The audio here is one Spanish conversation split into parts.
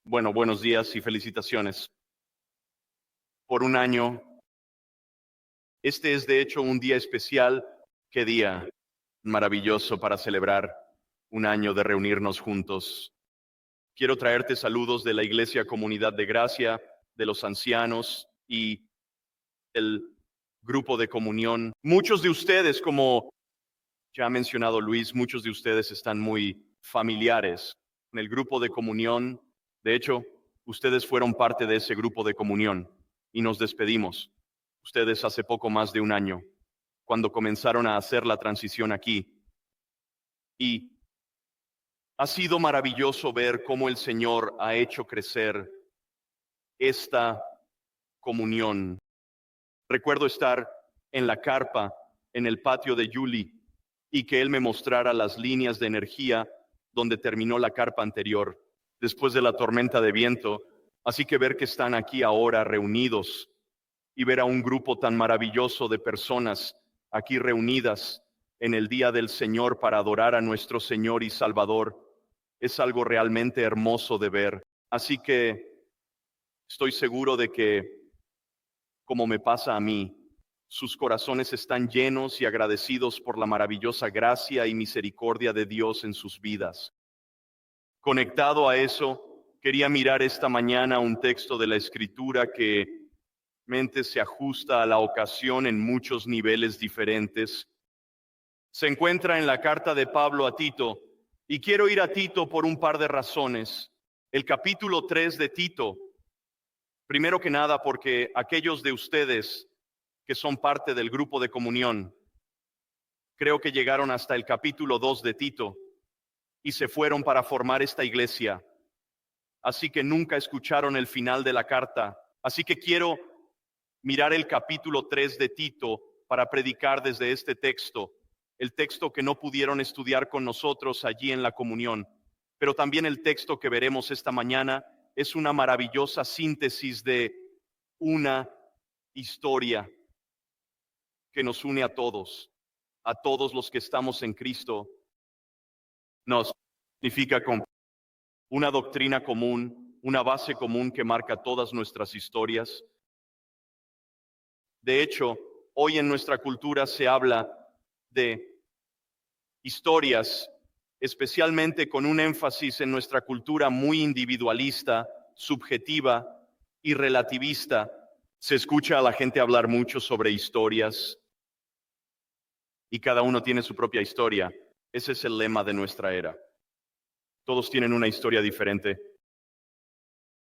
Bueno, buenos días y felicitaciones. Por un año, este es de hecho un día especial. Qué día maravilloso para celebrar un año de reunirnos juntos. Quiero traerte saludos de la Iglesia Comunidad de Gracia, de los ancianos y del grupo de comunión. Muchos de ustedes, como ya ha mencionado Luis, muchos de ustedes están muy familiares en el grupo de comunión. De hecho, ustedes fueron parte de ese grupo de comunión y nos despedimos. Ustedes hace poco más de un año, cuando comenzaron a hacer la transición aquí. Y ha sido maravilloso ver cómo el Señor ha hecho crecer esta comunión. Recuerdo estar en la carpa, en el patio de Yuli, y que Él me mostrara las líneas de energía donde terminó la carpa anterior, después de la tormenta de viento. Así que ver que están aquí ahora reunidos y ver a un grupo tan maravilloso de personas aquí reunidas en el día del Señor para adorar a nuestro Señor y Salvador, es algo realmente hermoso de ver. Así que estoy seguro de que, como me pasa a mí, sus corazones están llenos y agradecidos por la maravillosa gracia y misericordia de Dios en sus vidas. Conectado a eso, quería mirar esta mañana un texto de la Escritura que mente se ajusta a la ocasión en muchos niveles diferentes. Se encuentra en la carta de Pablo a Tito, y quiero ir a Tito por un par de razones. El capítulo 3 de Tito, primero que nada porque aquellos de ustedes que son parte del grupo de comunión, creo que llegaron hasta el capítulo 2 de Tito y se fueron para formar esta iglesia. Así que nunca escucharon el final de la carta. Así que quiero mirar el capítulo 3 de Tito para predicar desde este texto, el texto que no pudieron estudiar con nosotros allí en la comunión, pero también el texto que veremos esta mañana es una maravillosa síntesis de una historia que nos une a todos los que estamos en Cristo. Nos significa con una doctrina común, una base común que marca todas nuestras historias. De hecho, hoy en nuestra cultura se habla de historias, especialmente con un énfasis en nuestra cultura muy individualista, subjetiva y relativista. Se escucha a la gente hablar mucho sobre historias y cada uno tiene su propia historia. Ese es el lema de nuestra era. Todos tienen una historia diferente.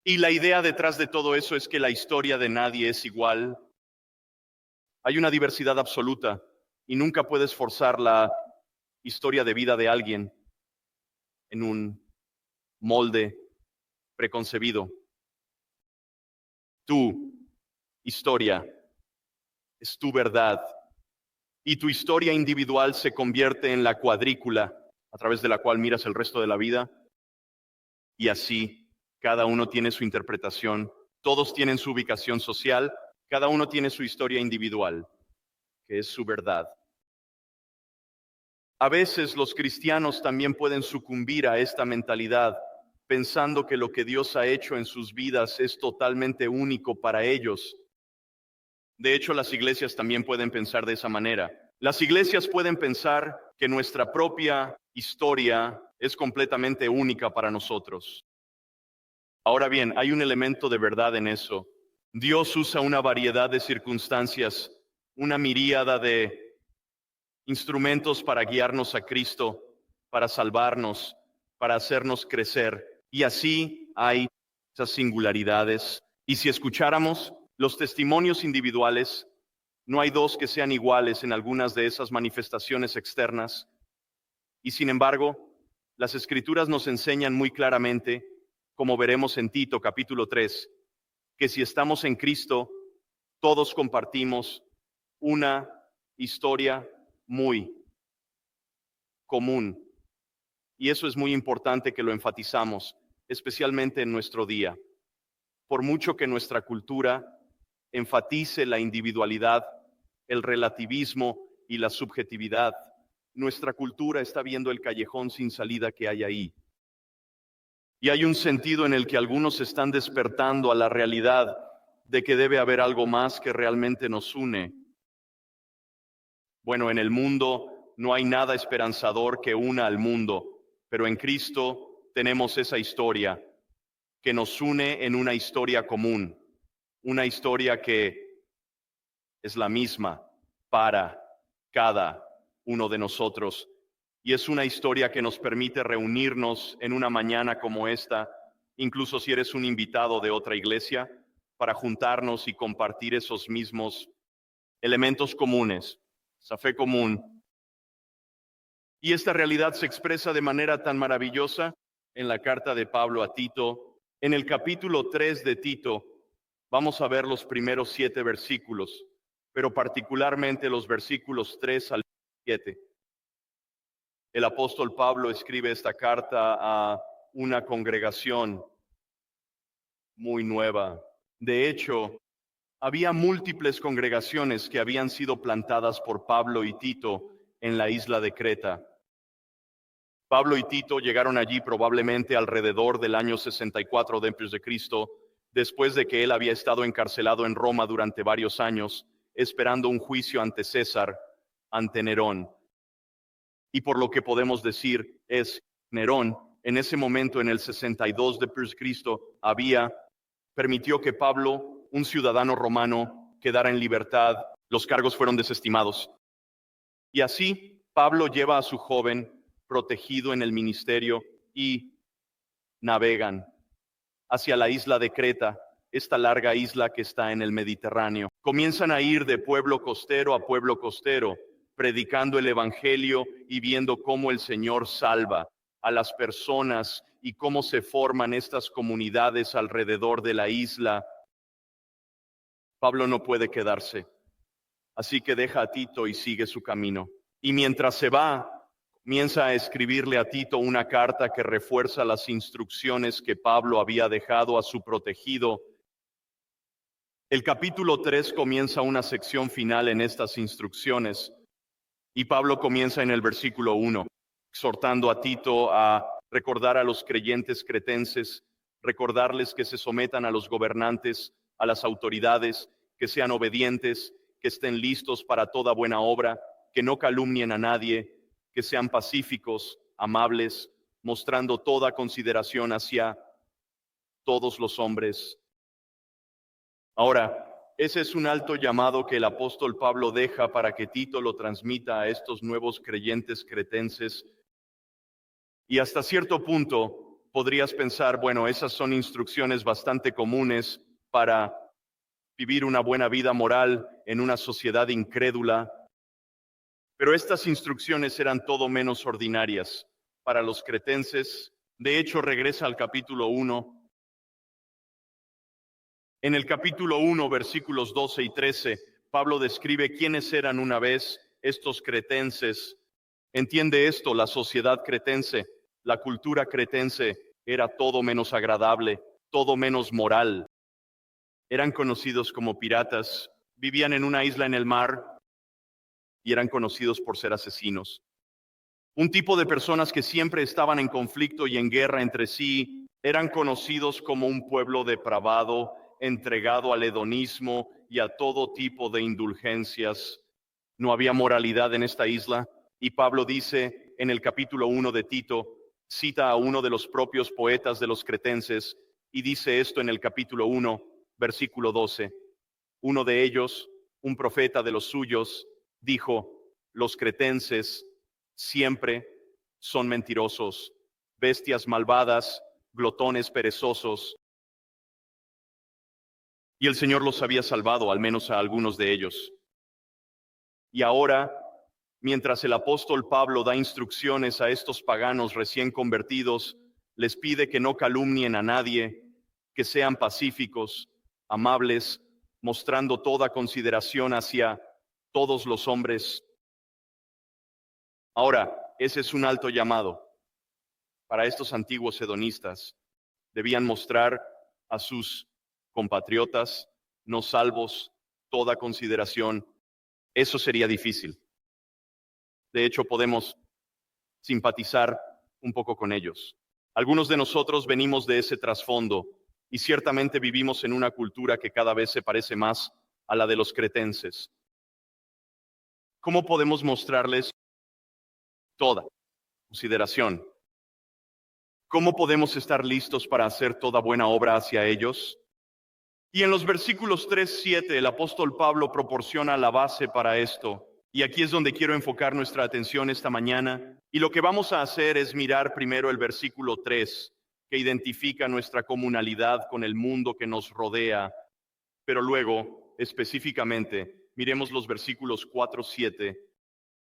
Y la idea detrás de todo eso es que la historia de nadie es igual. Hay una diversidad absoluta y nunca puedes forzar la historia de vida de alguien en un molde preconcebido. Tu historia es tu verdad y tu historia individual se convierte en la cuadrícula a través de la cual miras el resto de la vida, y así cada uno tiene su interpretación, todos tienen su ubicación social, cada uno tiene su historia individual, que es su verdad. A veces los cristianos también pueden sucumbir a esta mentalidad, pensando que lo que Dios ha hecho en sus vidas es totalmente único para ellos. De hecho, las iglesias también pueden pensar de esa manera. Las iglesias pueden pensar que nuestra propia historia es completamente única para nosotros. Ahora bien, hay un elemento de verdad en eso. Dios usa una variedad de circunstancias, una miríada de instrumentos para guiarnos a Cristo, para salvarnos, para hacernos crecer. Y así hay esas singularidades. Y si escucháramos los testimonios individuales, no hay dos que sean iguales en algunas de esas manifestaciones externas. Y sin embargo, las Escrituras nos enseñan muy claramente, como veremos en Tito capítulo 3, que si estamos en Cristo, todos compartimos una historia muy común. Y eso es muy importante que lo enfatizamos, especialmente en nuestro día. Por mucho que nuestra cultura enfatice la individualidad, el relativismo y la subjetividad, nuestra cultura está viendo el callejón sin salida que hay ahí. Y hay un sentido en el que algunos están despertando a la realidad de que debe haber algo más que realmente nos une. Bueno, en el mundo no hay nada esperanzador que una al mundo, pero en Cristo tenemos esa historia que nos une en una historia común, una historia que es la misma para cada uno de nosotros. Y es una historia que nos permite reunirnos en una mañana como esta, incluso si eres un invitado de otra iglesia, para juntarnos y compartir esos mismos elementos comunes, esa fe común. Y esta realidad se expresa de manera tan maravillosa en la carta de Pablo a Tito. En el capítulo 3 de Tito, vamos a ver los primeros 7 versículos, pero particularmente los versículos 3 al 7. El apóstol Pablo escribe esta carta a una congregación muy nueva. De hecho, había múltiples congregaciones que habían sido plantadas por Pablo y Tito en la isla de Creta. Pablo y Tito llegaron allí probablemente alrededor del año 64 d.C., después de que él había estado encarcelado en Roma durante varios años, esperando un juicio ante César, ante Nerón. Y por lo que podemos decir es, Nerón, en ese momento, en el 62 d.C., permitió que Pablo, un ciudadano romano, quedara en libertad. Los cargos fueron desestimados. Y así, Pablo lleva a su joven protegido en el ministerio y navegan hacia la isla de Creta, esta larga isla que está en el Mediterráneo. Comienzan a ir de pueblo costero a pueblo costero, predicando el evangelio y viendo cómo el Señor salva a las personas y cómo se forman estas comunidades alrededor de la isla. Pablo no puede quedarse, así que deja a Tito y sigue su camino. Y mientras se va, comienza a escribirle a Tito una carta que refuerza las instrucciones que Pablo había dejado a su protegido. El capítulo 3 comienza una sección final en estas instrucciones y Pablo comienza en el versículo 1, exhortando a Tito a recordar a los creyentes cretenses, recordarles que se sometan a los gobernantes, a las autoridades, que sean obedientes, que estén listos para toda buena obra, que no calumnien a nadie, que sean pacíficos, amables, mostrando toda consideración hacia todos los hombres. Ahora, ese es un alto llamado que el apóstol Pablo deja para que Tito lo transmita a estos nuevos creyentes cretenses. Y hasta cierto punto podrías pensar, bueno, esas son instrucciones bastante comunes para vivir una buena vida moral en una sociedad incrédula. Pero estas instrucciones eran todo menos ordinarias para los cretenses. De hecho, regresa al capítulo 1. En el capítulo 1, versículos 12 y 13, Pablo describe quiénes eran una vez estos cretenses. Entiende esto, la sociedad cretense, la cultura cretense era todo menos agradable, todo menos moral. Eran conocidos como piratas, vivían en una isla en el mar y eran conocidos por ser asesinos. Un tipo de personas que siempre estaban en conflicto y en guerra entre sí, eran conocidos como un pueblo depravado, entregado al hedonismo y a todo tipo de indulgencias. No había moralidad en esta isla, y Pablo dice en el capítulo 1 de Tito, cita a uno de los propios poetas de los cretenses, y dice esto en el capítulo 1, versículo 12. Uno de ellos, un profeta de los suyos, dijo, los cretenses siempre son mentirosos, bestias malvadas, glotones perezosos. Y el Señor los había salvado, al menos a algunos de ellos. Y ahora, mientras el apóstol Pablo da instrucciones a estos paganos recién convertidos, les pide que no calumnien a nadie, que sean pacíficos, amables, mostrando toda consideración hacia todos los hombres. Ahora, ese es un alto llamado. Para estos antiguos hedonistas, debían mostrar a sus compatriotas no salvos toda consideración. Eso sería difícil. De hecho, podemos simpatizar un poco con ellos. Algunos de nosotros venimos de ese trasfondo y ciertamente vivimos en una cultura que cada vez se parece más a la de los cretenses. ¿Cómo podemos mostrarles toda consideración? ¿Cómo podemos estar listos para hacer toda buena obra hacia ellos? Y en los versículos 3-7 el apóstol Pablo proporciona la base para esto. Y aquí es donde quiero enfocar nuestra atención esta mañana. Y lo que vamos a hacer es mirar primero el versículo 3, que identifica nuestra comunalidad con el mundo que nos rodea. Pero luego, específicamente, miremos los versículos 4-7,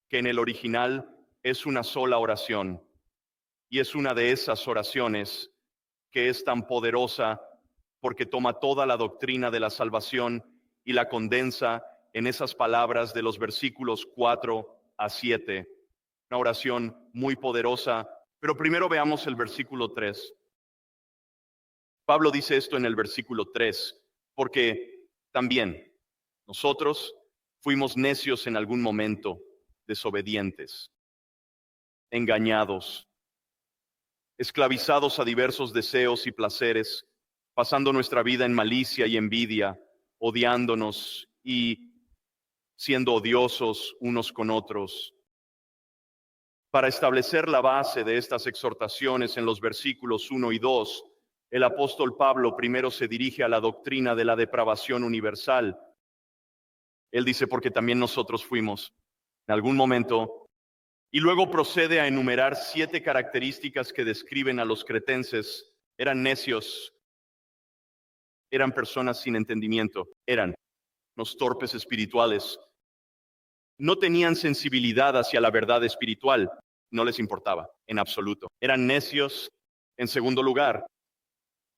que en el original es una sola oración. Y es una de esas oraciones que es tan poderosa porque toma toda la doctrina de la salvación y la condensa en esas palabras de los versículos 4-7. Una oración muy poderosa, pero primero veamos el versículo 3. Pablo dice esto en el versículo 3, porque también nosotros fuimos necios en algún momento, desobedientes, engañados, esclavizados a diversos deseos y placeres, pasando nuestra vida en malicia y envidia, odiándonos y siendo odiosos unos con otros. Para establecer la base de estas exhortaciones en los versículos 1 y 2, el apóstol Pablo primero se dirige a la doctrina de la depravación universal. Él dice, porque también nosotros fuimos en algún momento, y luego procede a enumerar 7 características que describen a los cretenses. Eran necios, eran personas sin entendimiento, eran unos torpes espirituales, no tenían sensibilidad hacia la verdad espiritual, no les importaba en absoluto. Eran necios, en segundo lugar,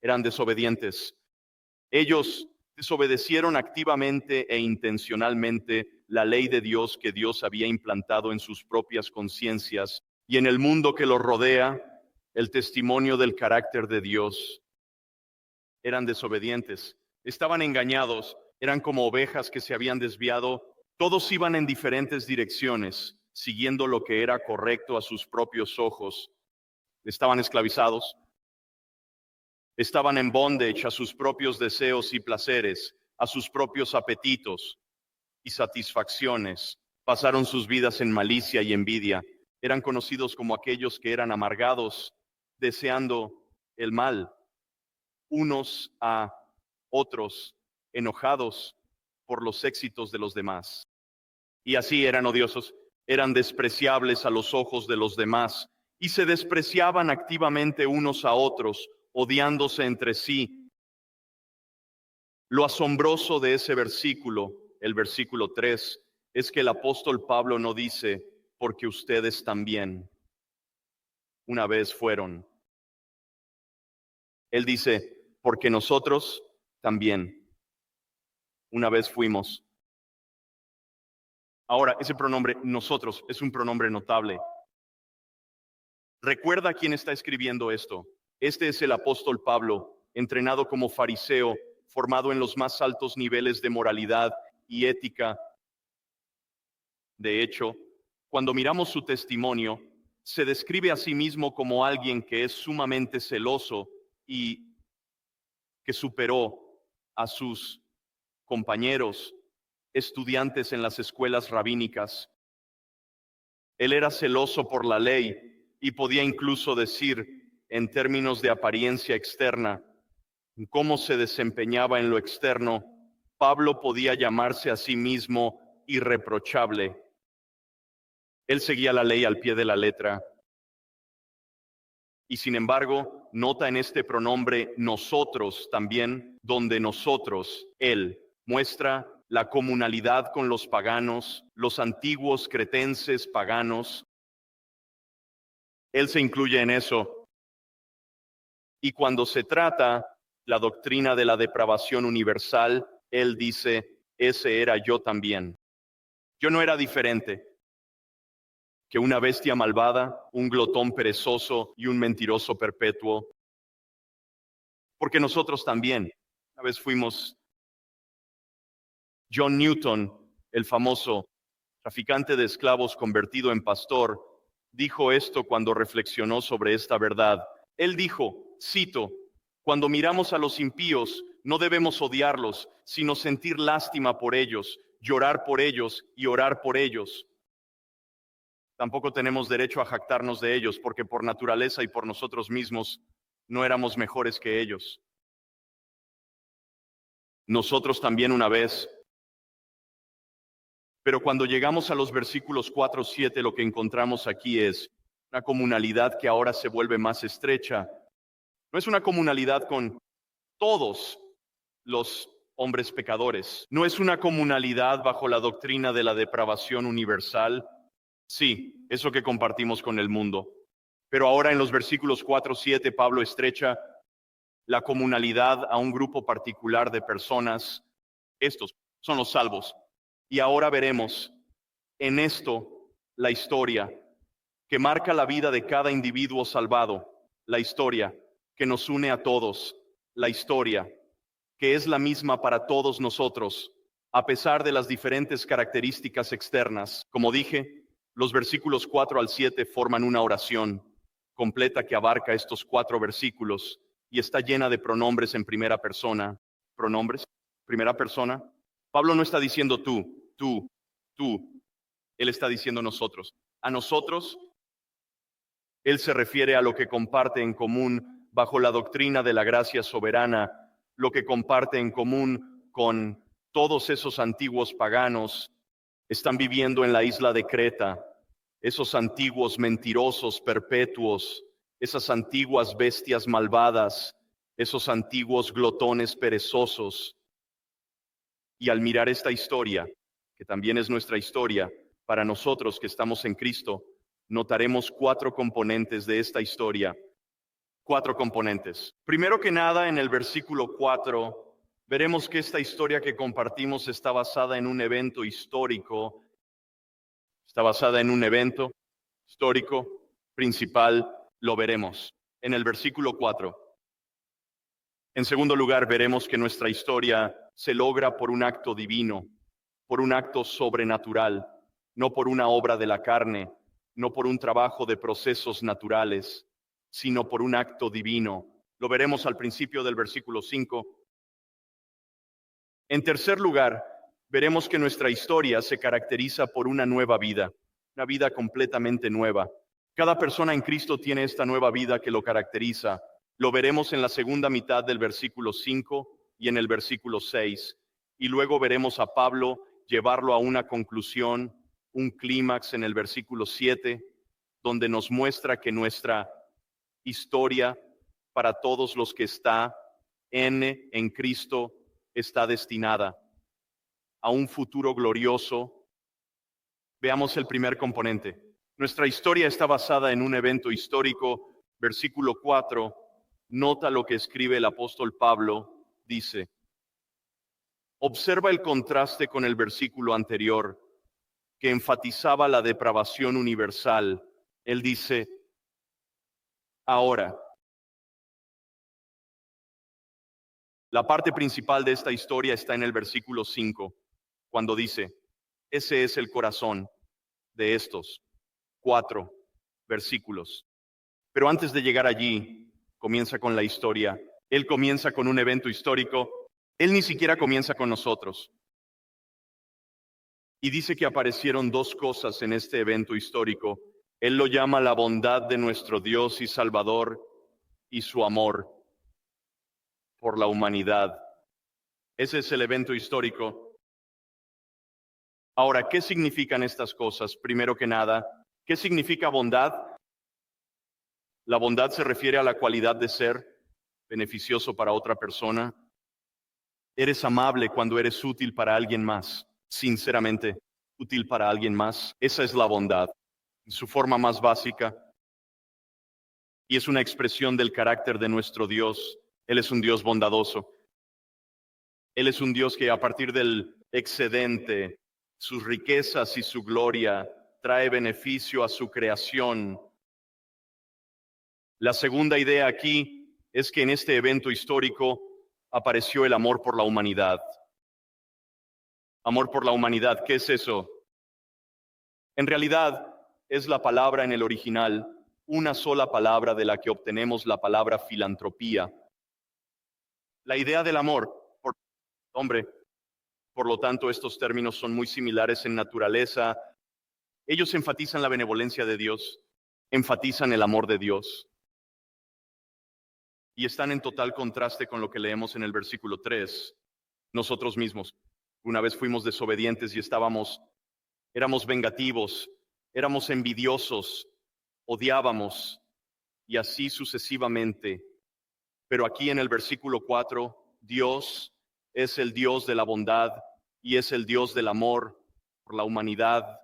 eran desobedientes. Ellos desobedecieron activamente e intencionalmente la ley de Dios que Dios había implantado en sus propias conciencias y en el mundo que los rodea, el testimonio del carácter de Dios. Eran desobedientes, estaban engañados, eran como ovejas que se habían desviado. Todos iban en diferentes direcciones, siguiendo lo que era correcto a sus propios ojos. Estaban esclavizados, estaban en bondage a sus propios deseos y placeres, a sus propios apetitos y satisfacciones. Pasaron sus vidas en malicia y envidia. Eran conocidos como aquellos que eran amargados, deseando el mal, unos a otros, enojados por los éxitos de los demás. Y así eran odiosos, eran despreciables a los ojos de los demás y se despreciaban activamente unos a otros, odiándose entre sí. Lo asombroso de ese versículo, el versículo 3, es que el apóstol Pablo no dice, porque ustedes también una vez fueron. Él dice, porque nosotros también una vez fuimos. Ahora, ese pronombre nosotros es un pronombre notable. Recuerda quién está escribiendo esto. Este es el apóstol Pablo, entrenado como fariseo, formado en los más altos niveles de moralidad y ética. De hecho, cuando miramos su testimonio, se describe a sí mismo como alguien que es sumamente celoso y que superó a sus compañeros estudiantes en las escuelas rabínicas. Él era celoso por la ley y podía incluso decir, en términos de apariencia externa, cómo se desempeñaba en lo externo, Pablo podía llamarse a sí mismo irreprochable. Él seguía la ley al pie de la letra. Y sin embargo, nota en este pronombre nosotros también, donde nosotros, él, muestra la comunalidad con los paganos, los antiguos cretenses paganos. Él se incluye en eso. Y cuando se trata la doctrina de la depravación universal, él dice, ese era yo también. Yo no era diferente que una bestia malvada, un glotón perezoso y un mentiroso perpetuo. Porque nosotros también, una vez fuimos. John Newton, el famoso traficante de esclavos convertido en pastor, dijo esto cuando reflexionó sobre esta verdad. Él dijo, cito, cuando miramos a los impíos, no debemos odiarlos, sino sentir lástima por ellos, llorar por ellos y orar por ellos. Tampoco tenemos derecho a jactarnos de ellos, porque por naturaleza y por nosotros mismos no éramos mejores que ellos. Nosotros también una vez. Pero cuando llegamos a los versículos 4, 7, lo que encontramos aquí es una comunalidad que ahora se vuelve más estrecha. No es una comunalidad con todos los hombres pecadores. No es una comunalidad bajo la doctrina de la depravación universal. Sí, eso que compartimos con el mundo. Pero ahora en los versículos 4, 7, Pablo estrecha la comunalidad a un grupo particular de personas. Estos son los salvos. Y ahora veremos en esto la historia que marca la vida de cada individuo salvado, la historia que nos une a todos, la historia que es la misma para todos nosotros, a pesar de las diferentes características externas. Como dije, los versículos 4 al 7 forman una oración completa que abarca estos 4 versículos y está llena de pronombres en primera persona. ¿Pronombres? Primera persona. Pablo no está diciendo tú. Él está diciendo nosotros. A nosotros, él se refiere a lo que comparte en común bajo la doctrina de la gracia soberana, lo que comparte en común con todos esos antiguos paganos. Están viviendo en la isla de Creta, esos antiguos mentirosos perpetuos, esas antiguas bestias malvadas, esos antiguos glotones perezosos. Y al mirar esta historia, que también es nuestra historia, para nosotros que estamos en Cristo, notaremos 4 componentes de esta historia. 4 componentes. Primero que nada, en el versículo 4, veremos que esta historia que compartimos está basada en un evento histórico. Está basada en un evento histórico principal, lo veremos en el versículo 4. En segundo lugar, veremos que nuestra historia se logra por un acto divino, por un acto sobrenatural, no por una obra de la carne, no por un trabajo de procesos naturales, sino por un acto divino. Lo veremos al principio del versículo 5. En tercer lugar, veremos que nuestra historia se caracteriza por una nueva vida, una vida completamente nueva. Cada persona en Cristo tiene esta nueva vida que lo caracteriza. Lo veremos en la segunda mitad del versículo 5 y en el versículo 6. Y luego veremos a Pablo llevarlo a una conclusión, un clímax en el versículo 7, donde nos muestra que nuestra historia para todos los que está en Cristo está destinada a un futuro glorioso. Veamos el primer componente. Nuestra historia está basada en un evento histórico. Versículo 4, nota lo que escribe el apóstol Pablo, dice, observa el contraste con el versículo anterior, que enfatizaba la depravación universal. Él dice, ahora. La parte principal de esta historia está en el versículo 5, cuando dice, ese es el corazón de estos 4 versículos. Pero antes de llegar allí, comienza con la historia. Él comienza con un evento histórico. Él ni siquiera comienza con nosotros. Y dice que aparecieron 2 cosas en este evento histórico. Él lo llama la bondad de nuestro Dios y Salvador y su amor por la humanidad. Ese es el evento histórico. Ahora, ¿qué significan estas cosas? Primero que nada, ¿qué significa bondad? La bondad se refiere a la cualidad de ser beneficioso para otra persona. Eres amable cuando eres útil para alguien más, sinceramente útil para alguien más. Esa es la bondad, en su forma más básica. Y es una expresión del carácter de nuestro Dios. Él es un Dios bondadoso. Él es un Dios que a partir del excedente, sus riquezas y su gloria, trae beneficio a su creación. La segunda idea aquí es que en este evento histórico apareció el amor por la humanidad. Amor por la humanidad, ¿qué es eso? En realidad es la palabra en el original una sola palabra de la que obtenemos la palabra filantropía. La idea del amor, hombre, por lo tanto, estos términos son muy similares en naturaleza. Ellos enfatizan la benevolencia de Dios, enfatizan el amor de Dios y están en total contraste con lo que leemos en el versículo 3. Nosotros mismos, una vez fuimos desobedientes y éramos vengativos, éramos envidiosos, odiábamos y así sucesivamente. Pero aquí en el versículo 4, Dios es el Dios de la bondad y es el Dios del amor por la humanidad.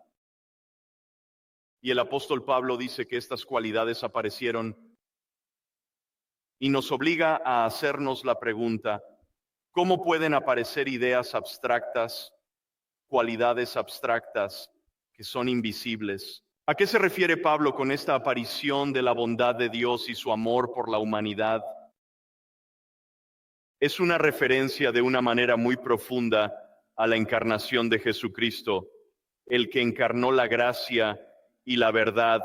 Y el apóstol Pablo dice que estas cualidades aparecieron y nos obliga a hacernos la pregunta, ¿cómo pueden aparecer ideas abstractas, cualidades abstractas que son invisibles? ¿A qué se refiere Pablo con esta aparición de la bondad de Dios y su amor por la humanidad? Es una referencia de una manera muy profunda a la encarnación de Jesucristo, el que encarnó la gracia y la verdad.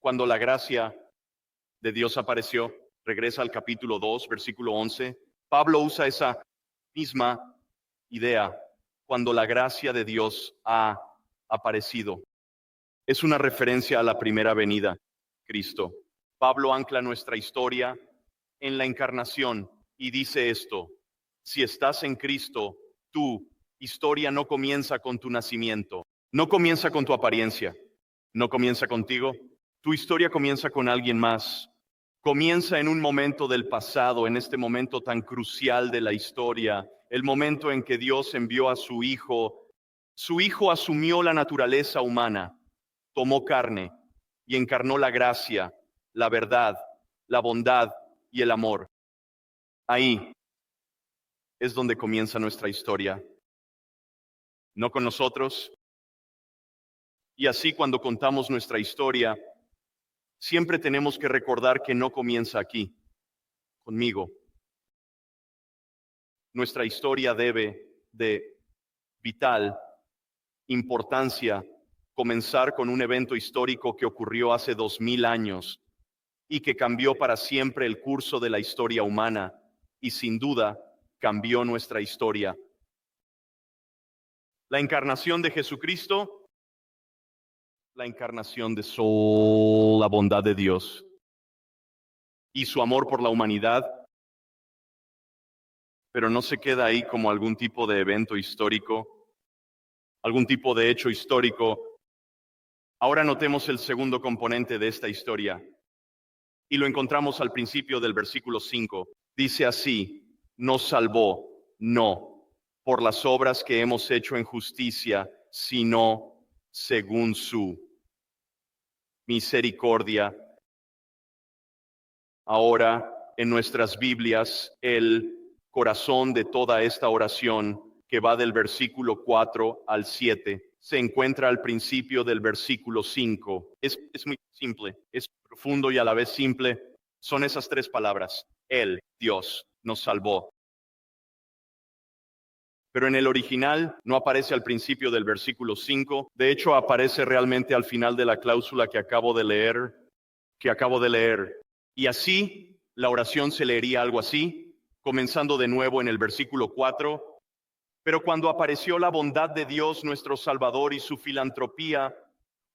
Cuando la gracia de Dios apareció, regresa al capítulo 2, versículo 11, Pablo usa esa misma idea, cuando la gracia de Dios ha aparecido. Es una referencia a la primera venida, Cristo. Pablo ancla nuestra historia en la encarnación y dice esto: si estás en Cristo, tu historia no comienza con tu nacimiento, no comienza con tu apariencia, no comienza contigo. Tu historia comienza con alguien más. Comienza en un momento del pasado, en este momento tan crucial de la historia, el momento en que Dios envió a su Hijo. Su Hijo asumió la naturaleza humana, tomó carne y encarnó la gracia, la verdad, la bondad y el amor. Ahí es donde comienza nuestra historia, no con nosotros. Y así cuando contamos nuestra historia, siempre tenemos que recordar que no comienza aquí, conmigo. Nuestra historia debe de vital importancia comenzar con un evento histórico que ocurrió hace 2000 años y que cambió para siempre el curso de la historia humana y sin duda cambió nuestra historia. La encarnación de Jesucristo, la encarnación de la bondad de Dios y su amor por la humanidad, pero no se queda ahí como algún tipo de evento histórico, algún tipo de hecho histórico. Ahora notemos el segundo componente de esta historia y lo encontramos al principio del versículo 5. Dice así: nos salvó, no por las obras que hemos hecho en justicia, sino según su misericordia. Ahora, en nuestras Biblias, el corazón de toda esta oración, que va del versículo 4 al 7, se encuentra al principio del versículo 5. Es muy simple, es profundo y a la vez simple. Son esas tres palabras: Él, Dios, nos salvó. Pero en el original no aparece al principio del versículo 5. De hecho, aparece realmente al final de la cláusula que acabo de leer. Y así, la oración se leería algo así, comenzando de nuevo en el versículo 4. Pero cuando apareció la bondad de Dios nuestro Salvador y su filantropía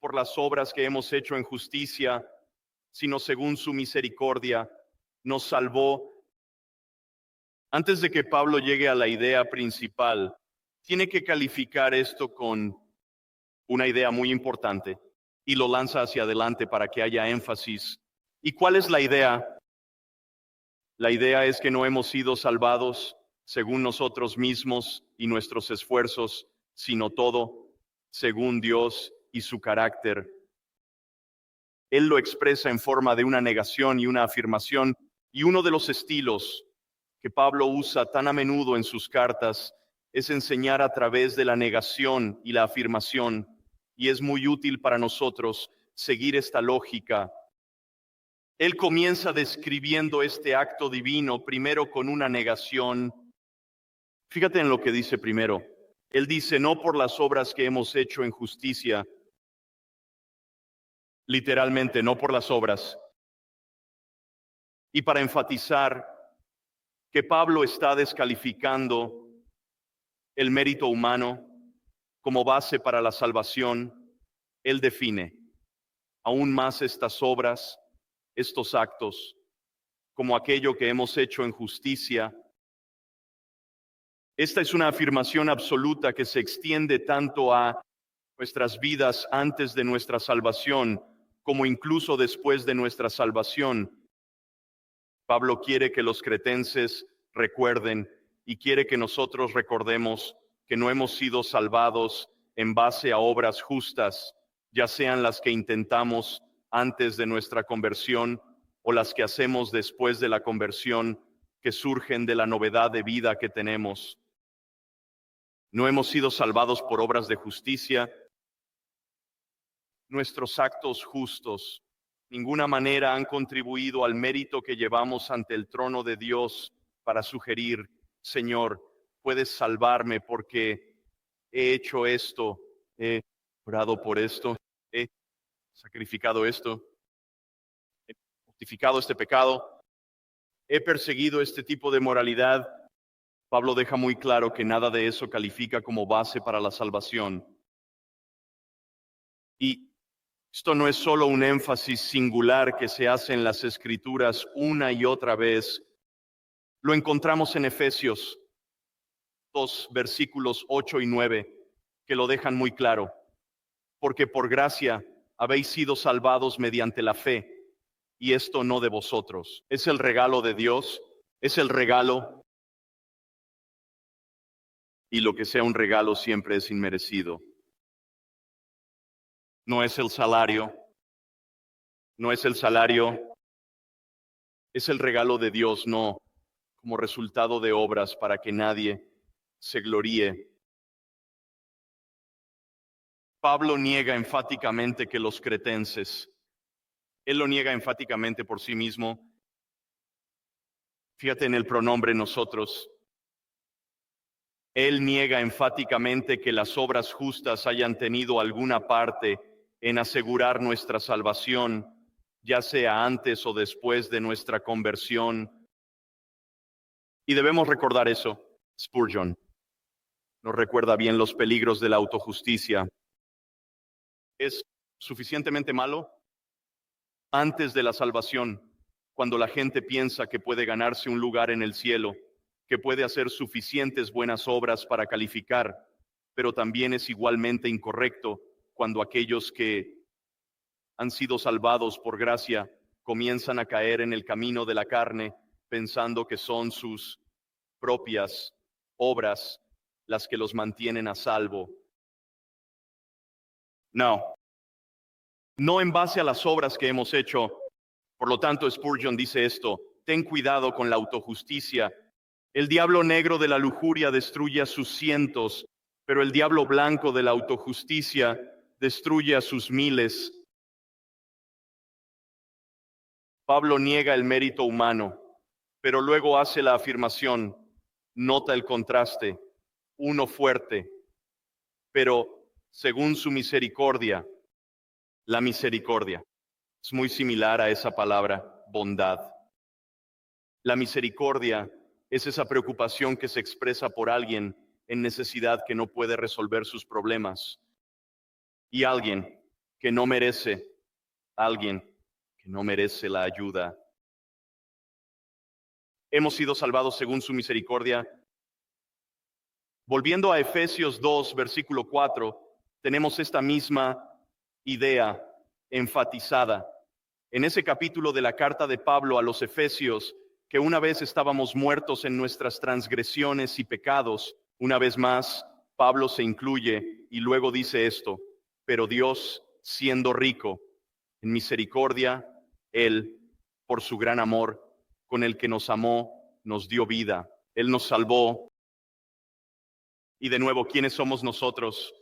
por las obras que hemos hecho en justicia, sino según su misericordia, nos salvó. Antes de que Pablo llegue a la idea principal, tiene que calificar esto con una idea muy importante y lo lanza hacia adelante para que haya énfasis. ¿Y cuál es la idea? La idea es que no hemos sido salvados según nosotros mismos y nuestros esfuerzos, sino todo según Dios y su carácter. Él lo expresa en forma de una negación y una afirmación, y uno de los estilos que Pablo usa tan a menudo en sus cartas es enseñar a través de la negación y la afirmación, y es muy útil para nosotros seguir esta lógica. Él comienza describiendo este acto divino primero con una negación. Fíjate en lo que dice primero. Él dice: no por las obras que hemos hecho en justicia, literalmente, no por las obras. Y para enfatizar que Pablo está descalificando el mérito humano como base para la salvación, él define aún más estas obras, estos actos, como aquello que hemos hecho en justicia. Esta es una afirmación absoluta que se extiende tanto a nuestras vidas antes de nuestra salvación, como incluso después de nuestra salvación. Pablo quiere que los cretenses recuerden y quiere que nosotros recordemos que no hemos sido salvados en base a obras justas, ya sean las que intentamos antes de nuestra conversión o las que hacemos después de la conversión, que surgen de la novedad de vida que tenemos. No hemos sido salvados por obras de justicia. Nuestros actos justos ninguna manera han contribuido al mérito que llevamos ante el trono de Dios para sugerir: Señor, puedes salvarme porque he hecho esto, he orado por esto, he sacrificado esto, he justificado este pecado, he perseguido este tipo de moralidad. Pablo deja muy claro que nada de eso califica como base para la salvación. Y esto no es solo un énfasis singular que se hace en las Escrituras una y otra vez. Lo encontramos en Efesios 2, versículos 8 y 9, que lo dejan muy claro. Porque por gracia habéis sido salvados mediante la fe, y esto no de vosotros. Es el regalo de Dios, es el regalo, y lo que sea un regalo siempre es inmerecido. No es el salario, no es el salario, es el regalo de Dios, no como resultado de obras para que nadie se gloríe. Pablo niega enfáticamente que los cretenses, él lo niega enfáticamente por sí mismo. Fíjate en el pronombre nosotros. Él niega enfáticamente que las obras justas hayan tenido alguna parte en asegurar nuestra salvación, ya sea antes o después de nuestra conversión. Y debemos recordar eso. Spurgeon nos recuerda bien los peligros de la autojusticia. Es suficientemente malo antes de la salvación, cuando la gente piensa que puede ganarse un lugar en el cielo, que puede hacer suficientes buenas obras para calificar, pero también es igualmente incorrecto cuando aquellos que han sido salvados por gracia comienzan a caer en el camino de la carne, pensando que son sus propias obras las que los mantienen a salvo. No en base a las obras que hemos hecho. Por lo tanto, Spurgeon dice esto: ten cuidado con la autojusticia. El diablo negro de la lujuria destruye a sus cientos, pero el diablo blanco de la autojusticia destruye a sus miles. Pablo niega el mérito humano, pero luego hace la afirmación, nota el contraste, uno fuerte, pero según su misericordia. La misericordia es muy similar a esa palabra, bondad. La misericordia es esa preocupación que se expresa por alguien en necesidad que no puede resolver sus problemas. Y alguien que no merece la ayuda. Hemos sido salvados según su misericordia. Volviendo a Efesios 2, versículo 4, tenemos esta misma idea enfatizada en ese capítulo de la carta de Pablo a los Efesios, que una vez estábamos muertos en nuestras transgresiones y pecados. Una vez más, Pablo se incluye y luego dice esto: pero Dios, siendo rico en misericordia, Él, por su gran amor, con el que nos amó, nos dio vida. Él nos salvó. Y de nuevo, ¿quiénes somos nosotros?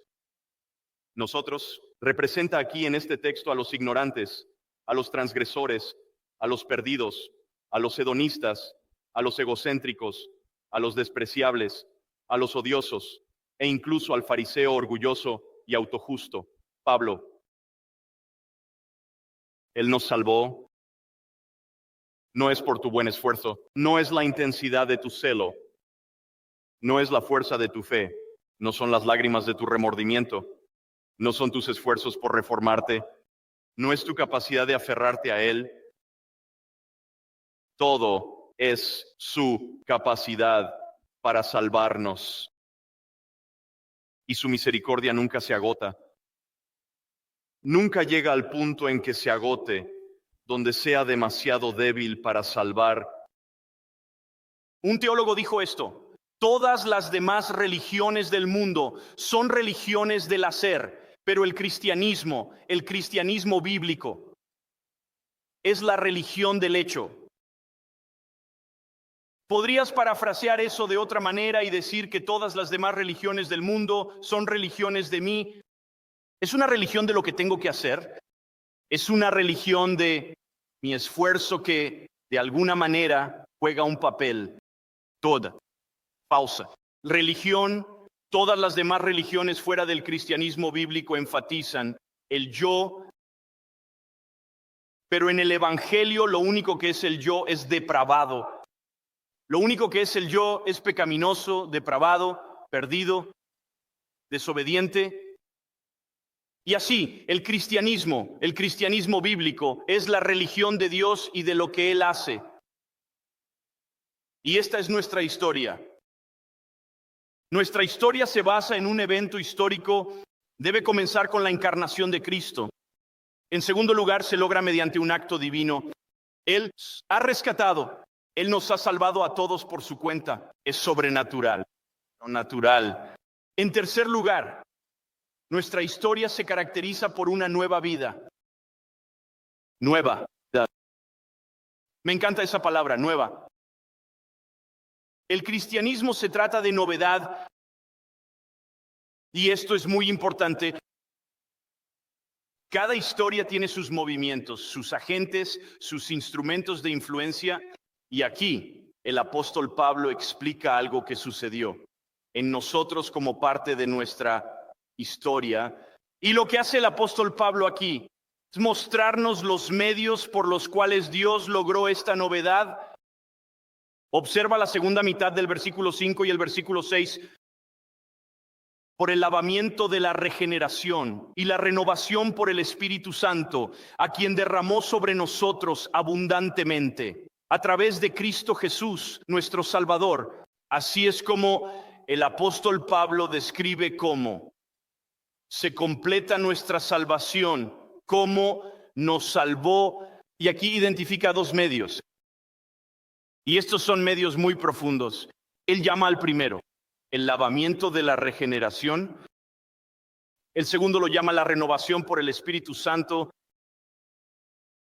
Nosotros representa aquí en este texto a los ignorantes, a los transgresores, a los perdidos, a los hedonistas, a los egocéntricos, a los despreciables, a los odiosos e incluso al fariseo orgulloso y autojusto, Pablo. Él nos salvó. No es por tu buen esfuerzo, no es la intensidad de tu celo, no es la fuerza de tu fe, no son las lágrimas de tu remordimiento, no son tus esfuerzos por reformarte, no es tu capacidad de aferrarte a Él. Todo es su capacidad para salvarnos. Y su misericordia nunca se agota. Nunca llega al punto en que se agote, donde sea demasiado débil para salvar. Un teólogo dijo esto: todas las demás religiones del mundo son religiones del hacer, pero el cristianismo bíblico, es la religión del hecho. Podrías parafrasear eso de otra manera y decir que todas las demás religiones del mundo son religiones de mí. Es una religión de lo que tengo que hacer. Es una religión de mi esfuerzo que de alguna manera juega un papel. Toda. Pausa. Religión, todas las demás religiones fuera del cristianismo bíblico enfatizan el yo, pero en el evangelio lo único que es el yo es depravado. Lo único que es el yo es pecaminoso, depravado, perdido, desobediente. Y así, el cristianismo bíblico es la religión de Dios y de lo que Él hace. Y esta es nuestra historia. Nuestra historia se basa en un evento histórico. Debe comenzar con la encarnación de Cristo. En segundo lugar, se logra mediante un acto divino. Él ha rescatado. Él nos ha salvado a todos por su cuenta. Es sobrenatural, no natural. En tercer lugar, nuestra historia se caracteriza por una nueva vida. Nueva. Me encanta esa palabra, nueva. El cristianismo se trata de novedad. Y esto es muy importante. Cada historia tiene sus movimientos, sus agentes, sus instrumentos de influencia. Y aquí el apóstol Pablo explica algo que sucedió en nosotros como parte de nuestra historia. Y lo que hace el apóstol Pablo aquí es mostrarnos los medios por los cuales Dios logró esta novedad. Observa la segunda mitad del versículo 5 y el versículo 6. Por el lavamiento de la regeneración y la renovación por el Espíritu Santo, a quien derramó sobre nosotros abundantemente, a través de Cristo Jesús, nuestro Salvador. Así es como el apóstol Pablo describe cómo se completa nuestra salvación, cómo nos salvó. Y aquí identifica dos medios. Y estos son medios muy profundos. Él llama al primero el lavamiento de la regeneración. El segundo lo llama la renovación por el Espíritu Santo.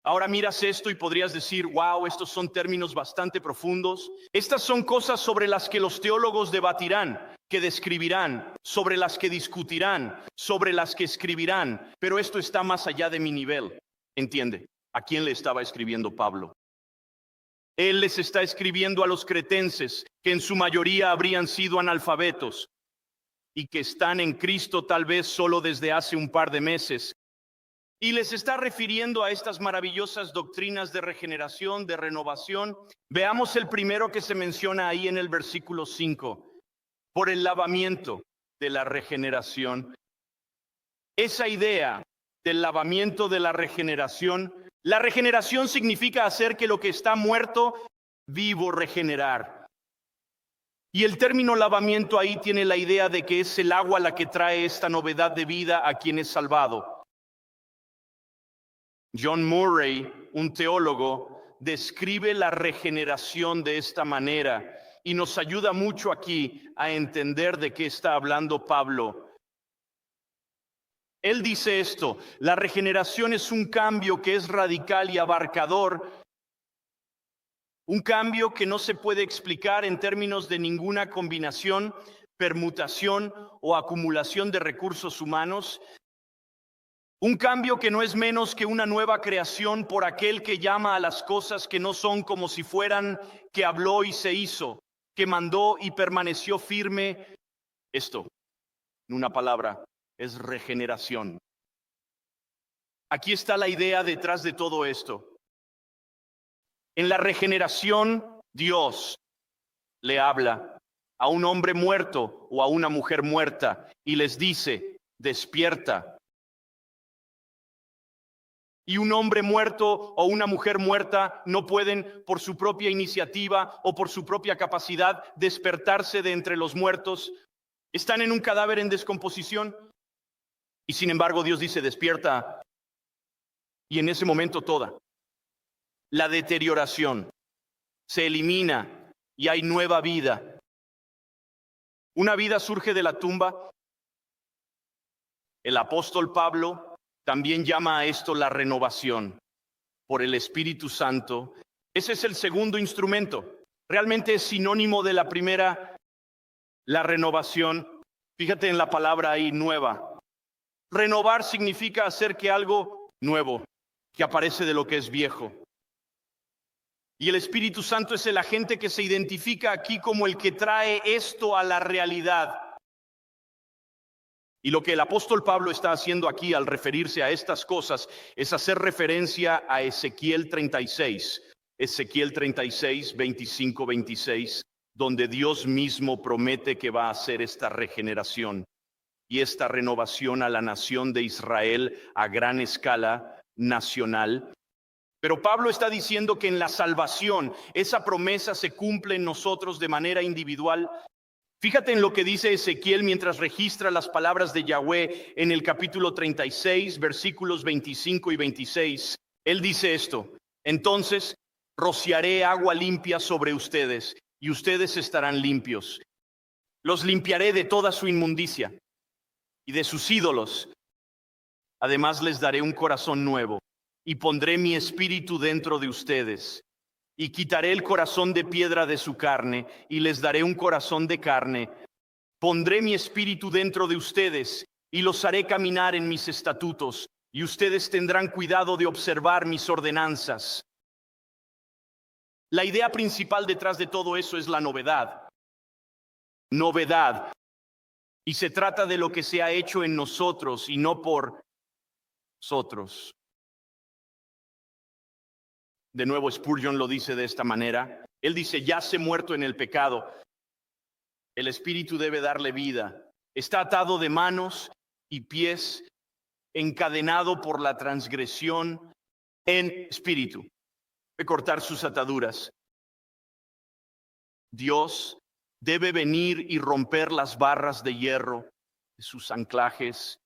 Ahora miras esto y podrías decir, wow, estos son términos bastante profundos. Estas son cosas sobre las que los teólogos debatirán, que describirán, sobre las que discutirán, sobre las que escribirán. Pero esto está más allá de mi nivel. ¿Entiende? ¿A quién le estaba escribiendo Pablo? Él les está escribiendo a los cretenses, que en su mayoría habrían sido analfabetos y que están en Cristo tal vez solo desde hace un par de meses. Y les está refiriendo a estas maravillosas doctrinas de regeneración, de renovación. Veamos el primero que se menciona ahí en el versículo 5. Por el lavamiento de la regeneración. Esa idea del lavamiento de la regeneración significa hacer que lo que está muerto, vivo, regenerar. Y el término lavamiento ahí tiene la idea de que es el agua la que trae esta novedad de vida a quien es salvado. John Murray, un teólogo, describe la regeneración de esta manera y nos ayuda mucho aquí a entender de qué está hablando Pablo. Él dice esto: la regeneración es un cambio que es radical y abarcador, un cambio que no se puede explicar en términos de ninguna combinación, permutación o acumulación de recursos humanos. Un cambio que no es menos que una nueva creación por aquel que llama a las cosas que no son como si fueran, que habló y se hizo, que mandó y permaneció firme. Esto, en una palabra, es regeneración. Aquí está la idea detrás de todo esto. En la regeneración, Dios le habla a un hombre muerto o a una mujer muerta y les dice, despierta. Y un hombre muerto o una mujer muerta no pueden por su propia iniciativa o por su propia capacidad despertarse de entre los muertos. Están en un cadáver en descomposición y sin embargo Dios dice, despierta. Y en ese momento toda la deterioración se elimina y hay nueva vida. Una vida surge de la tumba. El apóstol Pablo también llama a esto la renovación por el Espíritu Santo. Ese es el segundo instrumento. Realmente es sinónimo de la primera, la renovación. Fíjate en la palabra ahí, nueva. Renovar significa hacer que algo nuevo, que aparece de lo que es viejo. Y el Espíritu Santo es el agente que se identifica aquí como el que trae esto a la realidad. Y lo que el apóstol Pablo está haciendo aquí al referirse a estas cosas es hacer referencia a Ezequiel 36. Ezequiel 36, 25, 26, donde Dios mismo promete que va a hacer esta regeneración y esta renovación a la nación de Israel a gran escala nacional. Pero Pablo está diciendo que en la salvación esa promesa se cumple en nosotros de manera individual. Fíjate en lo que dice Ezequiel mientras registra las palabras de Yahweh en el capítulo 36, versículos 25 y 26. Él dice esto: entonces rociaré agua limpia sobre ustedes y ustedes estarán limpios. Los limpiaré de toda su inmundicia y de sus ídolos. Además les daré un corazón nuevo y pondré mi espíritu dentro de ustedes. Y quitaré el corazón de piedra de su carne y les daré un corazón de carne. Pondré mi espíritu dentro de ustedes y los haré caminar en mis estatutos y ustedes tendrán cuidado de observar mis ordenanzas. La idea principal detrás de todo eso es la novedad. Novedad. Y se trata de lo que se ha hecho en nosotros y no por nosotros. De nuevo, Spurgeon lo dice de esta manera. Él dice, yace muerto en el pecado. El espíritu debe darle vida. Está atado de manos y pies, encadenado por la transgresión en espíritu. Debe cortar sus ataduras. Dios debe venir y romper las barras de hierro de sus anclajes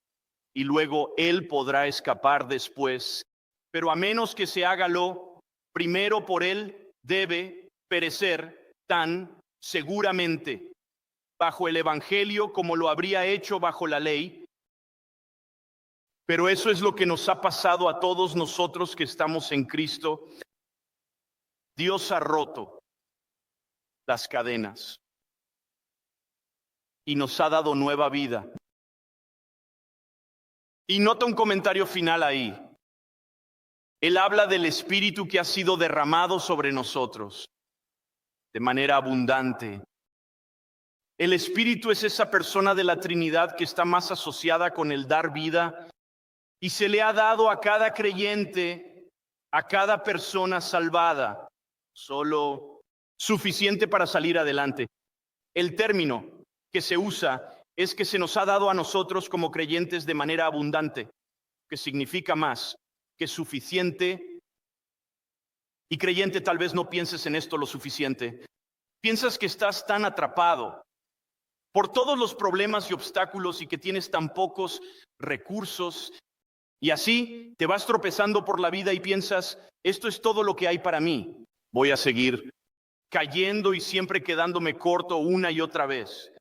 y luego Él podrá escapar después. Pero a menos que se hágalo, primero por él debe perecer tan seguramente bajo el evangelio como lo habría hecho bajo la ley. Pero eso es lo que nos ha pasado a todos nosotros que estamos en Cristo. Dios ha roto las cadenas y nos ha dado nueva vida. Y nota un comentario final ahí. Él habla del Espíritu que ha sido derramado sobre nosotros de manera abundante. El Espíritu es esa persona de la Trinidad que está más asociada con el dar vida y se le ha dado a cada creyente, a cada persona salvada, solo suficiente para salir adelante. El término que se usa es que se nos ha dado a nosotros como creyentes de manera abundante, que significa más que suficiente. Y creyente, tal vez no pienses en esto lo suficiente. Piensas que estás tan atrapado por todos los problemas y obstáculos y que tienes tan pocos recursos y así te vas tropezando por la vida y piensas, esto es todo lo que hay para mí. Voy a seguir cayendo y siempre quedándome corto una y otra vez.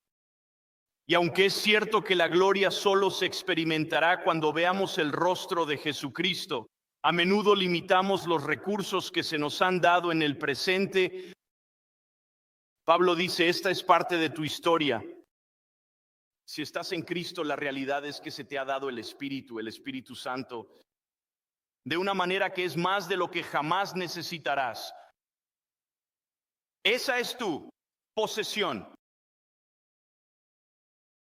Y aunque es cierto que la gloria solo se experimentará cuando veamos el rostro de Jesucristo, a menudo limitamos los recursos que se nos han dado en el presente. Pablo dice, esta es parte de tu historia. Si estás en Cristo, la realidad es que se te ha dado el Espíritu Santo, de una manera que es más de lo que jamás necesitarás. Esa es tu posesión.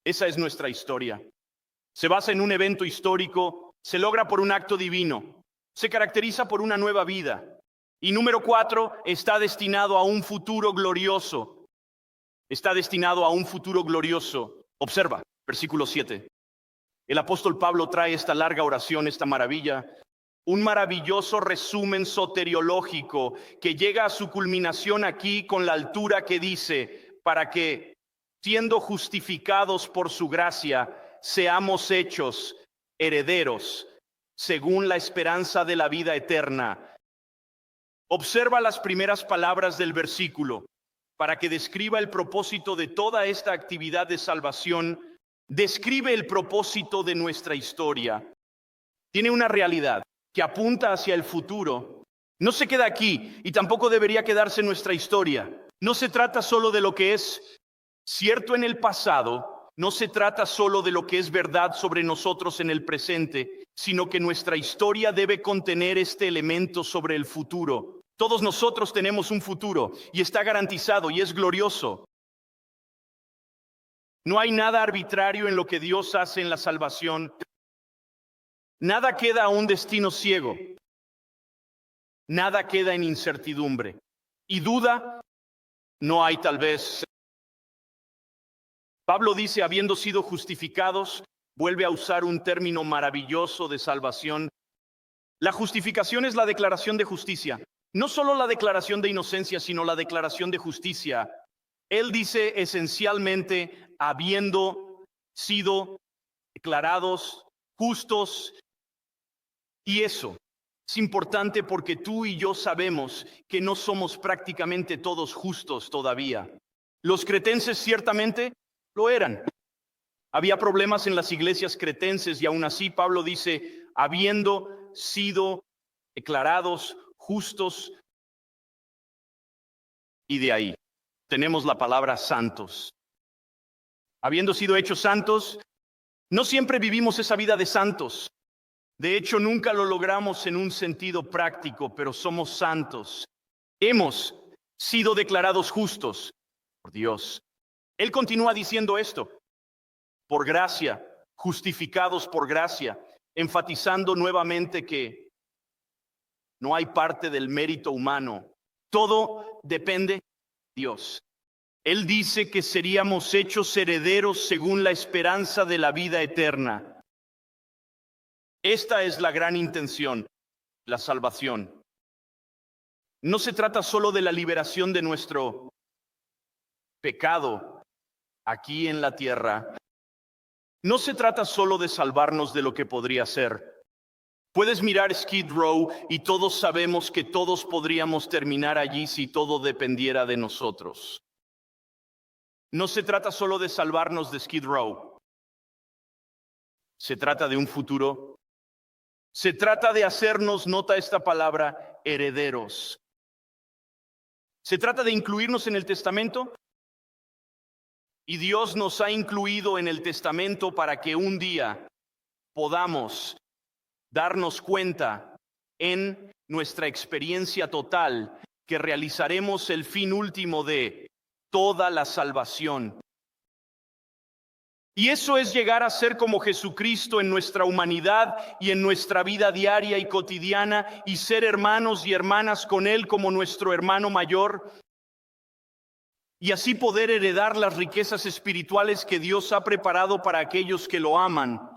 Esa es nuestra historia. Se basa en un evento histórico se logra por un acto divino. Se caracteriza por una nueva vida. Y número 4, está destinado a un futuro glorioso. Está destinado a un futuro glorioso. Observa, versículo 7. El apóstol Pablo trae esta larga oración, esta maravilla, un maravilloso resumen soteriológico que llega a su culminación aquí con la altura que dice, para que, siendo justificados por su gracia, seamos hechos herederos, según la esperanza de la vida eterna. Observa las primeras palabras del versículo, para que describa el propósito de toda esta actividad de salvación. Describe el propósito de nuestra historia. Tiene una realidad que apunta hacia el futuro. No se queda aquí y tampoco debería quedarse nuestra historia. No se trata solo de lo que es cierto en el pasado, no se trata solo de lo que es verdad sobre nosotros en el presente, sino que nuestra historia debe contener este elemento sobre el futuro. Todos nosotros tenemos un futuro y está garantizado y es glorioso. No hay nada arbitrario en lo que Dios hace en la salvación. Nada queda a un destino ciego. Nada queda en incertidumbre. Y duda no hay tal vez. Pablo dice, habiendo sido justificados, vuelve a usar un término maravilloso de salvación. La justificación es la declaración de justicia. No solo la declaración de inocencia, sino la declaración de justicia. Él dice esencialmente, habiendo sido declarados justos. Y eso es importante porque tú y yo sabemos que no somos prácticamente todos justos todavía. Los cretenses ciertamente lo eran. Había problemas en las iglesias cretenses y aún así Pablo dice, habiendo sido declarados justos, y de ahí tenemos la palabra santos. Habiendo sido hechos santos, no siempre vivimos esa vida de santos. De hecho, nunca lo logramos en un sentido práctico, pero somos santos. Hemos sido declarados justos por Dios. Él continúa diciendo esto, por gracia, justificados por gracia, enfatizando nuevamente que no hay parte del mérito humano. Todo depende de Dios. Él dice que seríamos hechos herederos según la esperanza de la vida eterna. Esta es la gran intención, la salvación. No se trata solo de la liberación de nuestro pecado aquí en la tierra. No se trata solo de salvarnos de lo que podría ser. Puedes mirar Skid Row y todos sabemos que todos podríamos terminar allí si todo dependiera de nosotros. No se trata solo de salvarnos de Skid Row. Se trata de un futuro. Se trata de hacernos, nota esta palabra, herederos. Se trata de incluirnos en el testamento. Y Dios nos ha incluido en el testamento para que un día podamos darnos cuenta en nuestra experiencia total que realizaremos el fin último de toda la salvación. Y eso es llegar a ser como Jesucristo en nuestra humanidad y en nuestra vida diaria y cotidiana y ser hermanos y hermanas con Él como nuestro hermano mayor. Y así poder heredar las riquezas espirituales que Dios ha preparado para aquellos que lo aman.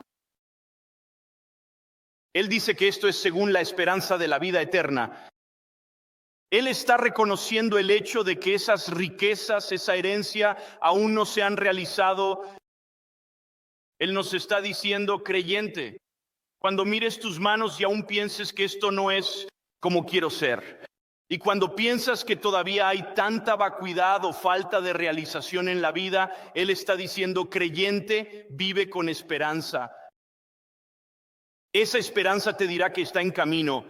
Él dice que esto es según la esperanza de la vida eterna. Él está reconociendo el hecho de que esas riquezas, esa herencia, aún no se han realizado. Él nos está diciendo, creyente, cuando mires tus manos y aún pienses que esto no es como quiero ser. Y cuando piensas que todavía hay tanta vacuidad o falta de realización en la vida, Él está diciendo, creyente, vive con esperanza. Esa esperanza te dirá que está en camino.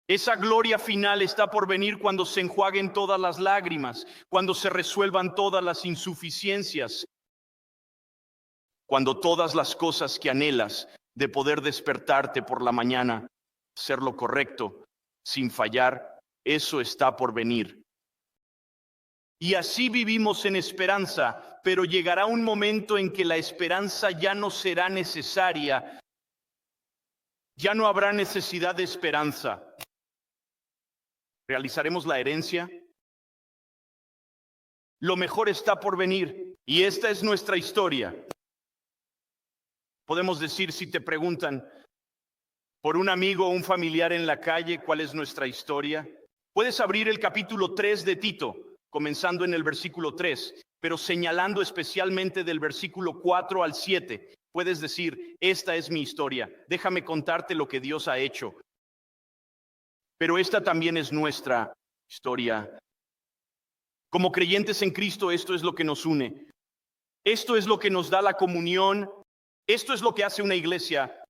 Esa gloria final está por venir cuando se enjuaguen todas las lágrimas, cuando se resuelvan todas las insuficiencias, cuando todas las cosas que anhelas de poder despertarte por la mañana, hacer lo correcto, sin fallar, eso está por venir. Y así vivimos en esperanza, pero llegará un momento en que la esperanza ya no será necesaria. Ya no habrá necesidad de esperanza. Realizaremos la herencia. Lo mejor está por venir y esta es nuestra historia. Podemos decir, si te preguntan por un amigo o un familiar en la calle, ¿cuál es nuestra historia? Puedes abrir el capítulo 3 de Tito, comenzando en el versículo 3, pero señalando especialmente del versículo 4 al 7. Puedes decir, esta es mi historia, déjame contarte lo que Dios ha hecho. Pero esta también es nuestra historia. Como creyentes en Cristo, esto es lo que nos une. Esto es lo que nos da la comunión. Esto es lo que hace una iglesia.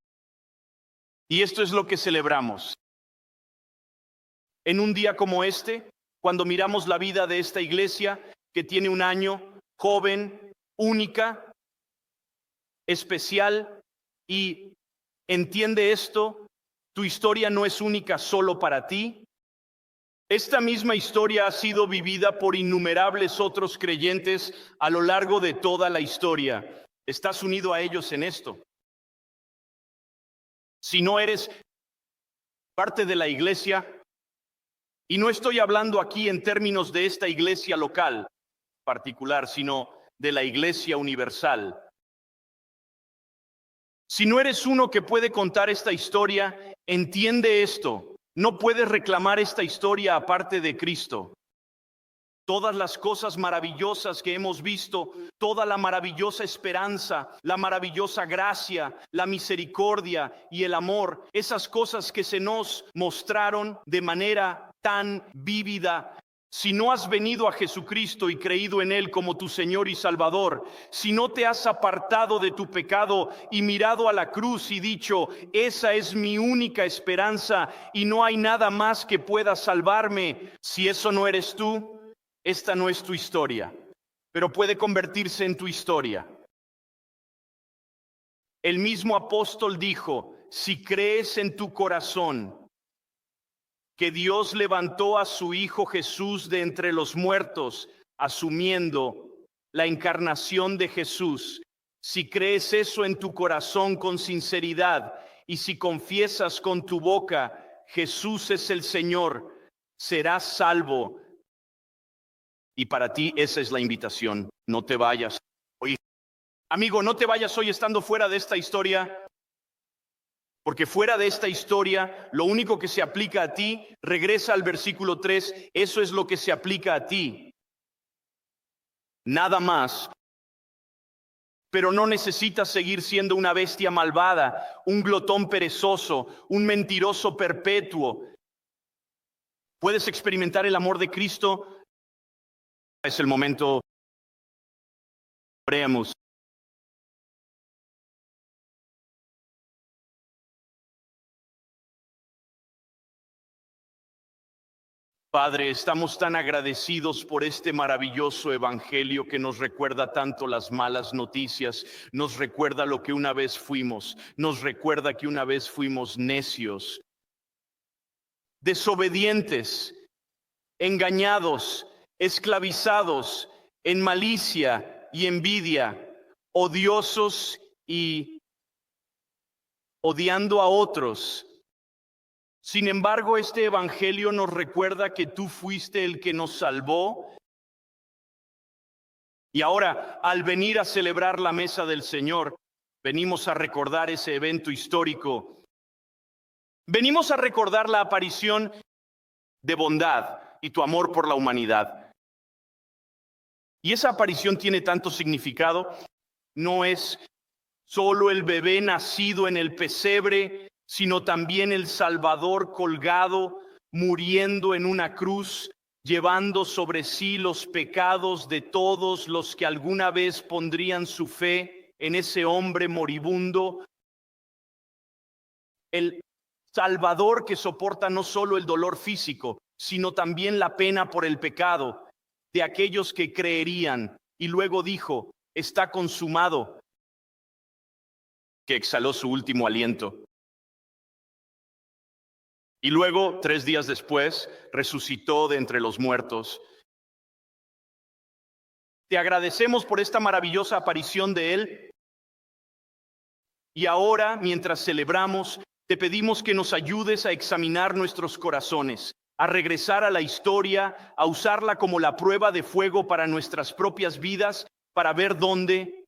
Y esto es lo que celebramos. En un día como este, cuando miramos la vida de esta iglesia, que tiene un año, joven, única, especial, y entiende esto, tu historia no es única solo para ti. Esta misma historia ha sido vivida por innumerables otros creyentes a lo largo de toda la historia. Estás unido a ellos en esto. Si no eres parte de la iglesia, y no estoy hablando aquí en términos de esta iglesia local particular, sino de la iglesia universal. Si no eres uno que puede contar esta historia, entiende esto. No puedes reclamar esta historia aparte de Cristo. Todas las cosas maravillosas que hemos visto, toda la maravillosa esperanza, la maravillosa gracia, la misericordia y el amor, esas cosas que se nos mostraron de manera tan vívida. Si no has venido a Jesucristo y creído en Él como tu Señor y Salvador, si no te has apartado de tu pecado y mirado a la cruz y dicho, esa es mi única esperanza y no hay nada más que pueda salvarme, si eso no eres tú, esta no es tu historia, pero puede convertirse en tu historia. El mismo apóstol dijo, si crees en tu corazón que Dios levantó a su Hijo Jesús de entre los muertos, asumiendo la encarnación de Jesús, si crees eso en tu corazón con sinceridad y si confiesas con tu boca, Jesús es el Señor, serás salvo. Y para ti esa es la invitación, no te vayas hoy. Amigo, no te vayas hoy estando fuera de esta historia. Porque fuera de esta historia, lo único que se aplica a ti, regresa al versículo 3, eso es lo que se aplica a ti. Nada más. Pero no necesitas seguir siendo una bestia malvada, un glotón perezoso, un mentiroso perpetuo. Puedes experimentar el amor de Cristo. Es el momento. Oremos. Padre, estamos tan agradecidos por este maravilloso evangelio que nos recuerda tanto las malas noticias, nos recuerda lo que una vez fuimos, nos recuerda que una vez fuimos necios, desobedientes, engañados, esclavizados en malicia y envidia, odiosos y odiando a otros. Sin embargo, este evangelio nos recuerda que tú fuiste el que nos salvó. Y ahora, al venir a celebrar la mesa del Señor, venimos a recordar ese evento histórico. Venimos a recordar la aparición de bondad y tu amor por la humanidad. Y esa aparición tiene tanto significado. No es solo el bebé nacido en el pesebre, sino también el Salvador colgado, muriendo en una cruz, llevando sobre sí los pecados de todos los que alguna vez pondrían su fe en ese hombre moribundo. El Salvador que soporta no solo el dolor físico, sino también la pena por el pecado de aquellos que creerían. Y luego dijo, está consumado, que exhaló su último aliento. Y luego, 3 días después, resucitó de entre los muertos. Te agradecemos por esta maravillosa aparición de Él. Y ahora, mientras celebramos, Te pedimos que nos ayudes a examinar nuestros corazones, a regresar a la historia, a usarla como la prueba de fuego para nuestras propias vidas, para ver dónde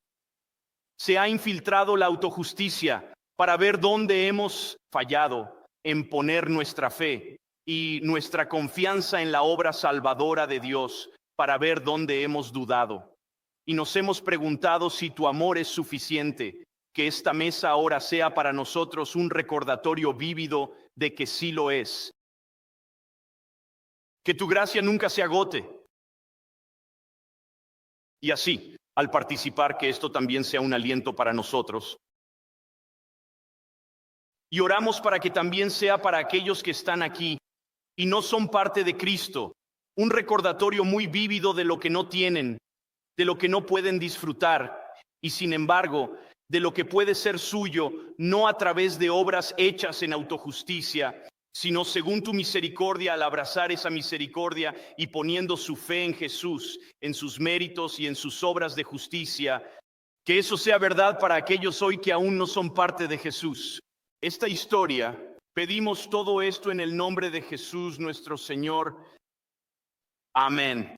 se ha infiltrado la autojusticia, para ver dónde hemos fallado en poner nuestra fe y nuestra confianza en la obra salvadora de Dios, para ver dónde hemos dudado. Y nos hemos preguntado si tu amor es suficiente, que esta mesa ahora sea para nosotros un recordatorio vívido de que sí lo es. Que tu gracia nunca se agote. Y así, al participar, que esto también sea un aliento para nosotros. Y oramos para que también sea para aquellos que están aquí y no son parte de Cristo, un recordatorio muy vívido de lo que no tienen, de lo que no pueden disfrutar, y sin embargo, de lo que puede ser suyo, no a través de obras hechas en autojusticia, sino según tu misericordia, al abrazar esa misericordia y poniendo su fe en Jesús, en sus méritos y en sus obras de justicia. Que eso sea verdad para aquellos hoy que aún no son parte de Jesús. Esta historia, pedimos todo esto en el nombre de Jesús nuestro Señor. Amén.